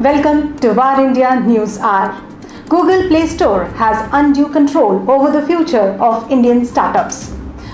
Welcome to VAR India News Hour. Google Play Store has undue control over the future of Indian startups.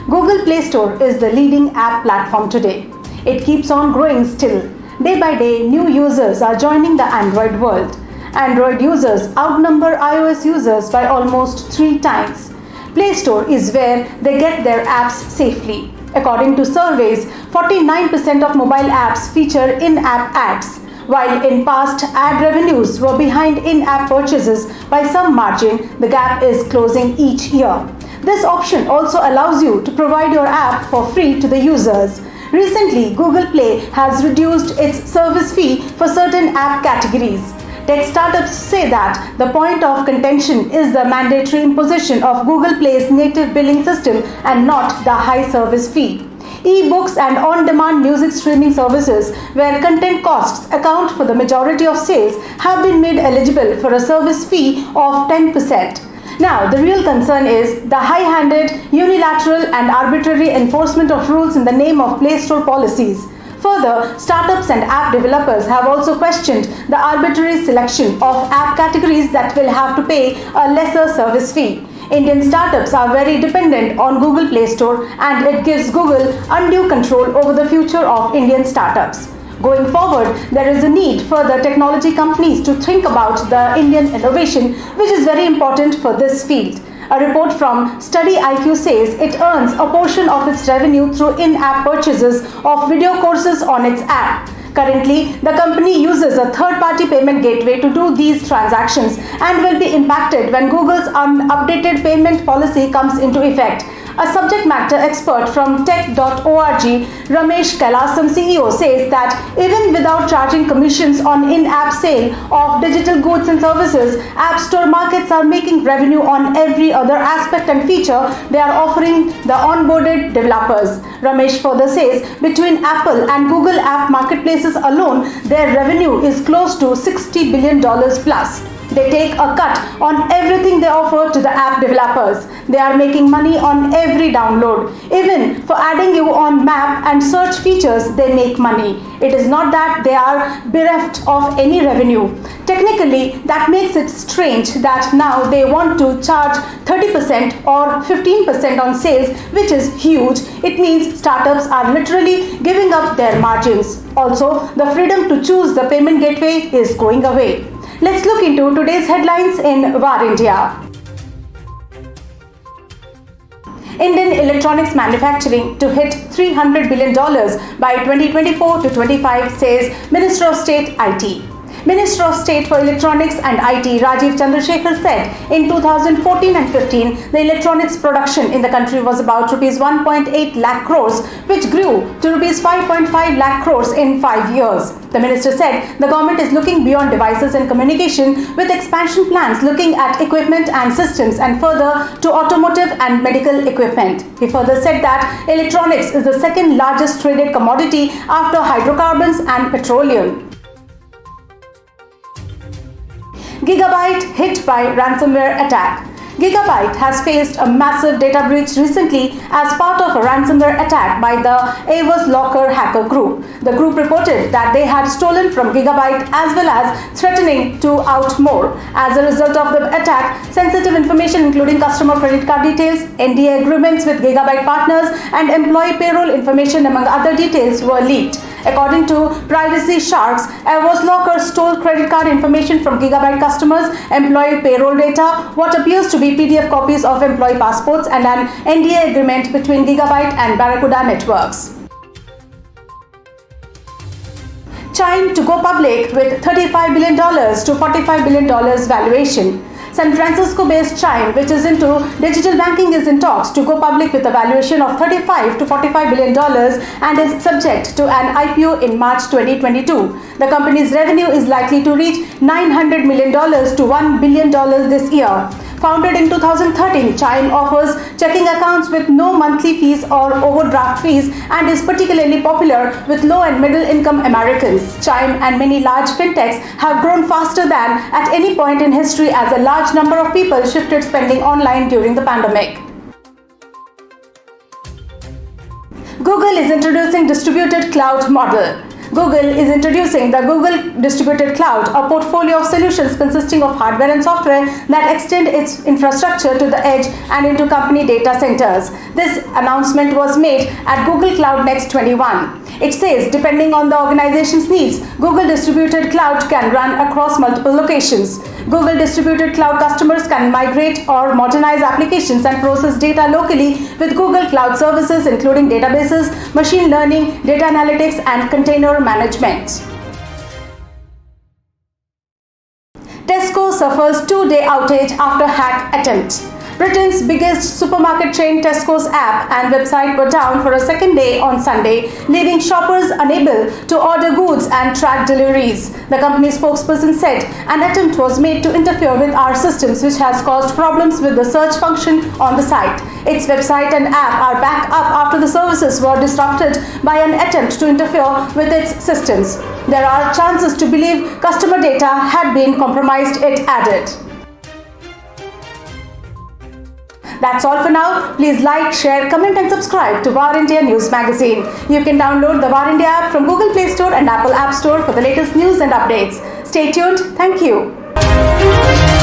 Google Play Store is the leading app platform today. It keeps on growing still. Day by day, new users are joining the Android world. Android users outnumber iOS users by almost 3 times. Play Store is where they get their apps safely. According to surveys, 49% of mobile apps feature in-app ads. While in past, ad revenues were behind in-app purchases by some margin, the gap is closing each year. This option also allows you to provide your app for free to the users. Recently, Google Play has reduced its service fee for certain app categories. Tech startups say that the point of contention is the mandatory imposition of Google Play's native billing system and not the high service fee. E-books and on-demand music streaming services, where content costs account for the majority of sales, have been made eligible for a service fee of 10%. Now, the real concern is the high-handed, unilateral and arbitrary enforcement of rules in the name of Play Store policies. Further, startups and app developers have also questioned the arbitrary selection of app categories that will have to pay a lesser service fee. Indian startups are very dependent on Google Play Store, and it gives Google undue control over the future of Indian startups. Going forward, there is a need for the technology companies to think about the Indian innovation, which is very important for this field. A report from Study IQ says it earns a portion of its revenue through in-app purchases of video courses on its app. Currently, the company uses a third-party payment gateway to do these transactions and will be impacted when Google's updated payment policy comes into effect. A subject matter expert from tech.org, Ramesh Kailasam, CEO, says that even without charging commissions on in-app sale of digital goods and services, App Store markets are making revenue on every other aspect and feature they are offering the onboarded developers. Ramesh further says between Apple and Google app marketplaces alone, their revenue is close to $60 billion plus. They take a cut on everything they offer to the app developers. They are making money on every download. Even for adding you on map and search features, they make money. It is not that they are bereft of any revenue. Technically, that makes it strange that now they want to charge 30% or 15% on sales, which is huge. It means startups are literally giving up their margins. Also, the freedom to choose the payment gateway is going away. Let's look into today's headlines in VAR India. Indian electronics manufacturing to hit $300 billion by 2024 to 25, says Minister of State IT. Minister of State for Electronics and IT Rajiv Chandrasekhar said in 2014 and 15, the electronics production in the country was about rupees 1.8 lakh crores, which grew to rupees 5.5 lakh crores in 5 years. The minister said the government is looking beyond devices and communication with expansion plans looking at equipment and systems and further to automotive and medical equipment. He further said that electronics is the second largest traded commodity after hydrocarbons and petroleum. Gigabyte hit by ransomware attack. Gigabyte has faced a massive data breach recently as part of a ransomware attack by the Avos Locker hacker group. The group reported that they had stolen from Gigabyte as well as threatening to out more. As a result of the attack, sensitive information including customer credit card details, NDA agreements with Gigabyte partners, and employee payroll information among other details were leaked. According to Privacy Sharks, Avos Locker stole credit card information from Gigabyte customers, employee payroll data, what appears to be PDF copies of employee passports, and an NDA agreement between Gigabyte and Barracuda Networks. Chime to go public with $35 billion to $45 billion valuation. San Francisco-based Chime, which is into digital banking, is in talks to go public with a valuation of $35 to $45 billion and is subject to an IPO in March 2022. The company's revenue is likely to reach $900 million to $1 billion this year. Founded in 2013, Chime offers checking accounts with no monthly fees or overdraft fees and is particularly popular with low and middle income Americans. Chime and many large fintechs have grown faster than at any point in history as a large number of people shifted spending online during the pandemic. Google is introducing distributed cloud model. Google is introducing the Google Distributed Cloud, a portfolio of solutions consisting of hardware and software that extend its infrastructure to the edge and into company data centers. This announcement was made at Google Cloud Next 21. It says, depending on the organization's needs, Google Distributed Cloud can run across multiple locations. Google Distributed Cloud customers can migrate or modernize applications and process data locally with Google Cloud services, including databases, machine learning, data analytics, and container management. Tesco suffers 2-day outage after hack attempt. Britain's biggest supermarket chain Tesco's app and website were down for a second day on Sunday, leaving shoppers unable to order goods and track deliveries. The company's spokesperson said an attempt was made to interfere with our systems, which has caused problems with the search function on the site. Its website and app are back up after the services were disrupted by an attempt to interfere with its systems. There are chances to believe customer data had been compromised, it added. That's all for now. Please like, share, comment and subscribe to War India News Magazine. You can download the War India app from Google Play Store and Apple App Store for the latest news and updates. Stay tuned. Thank you.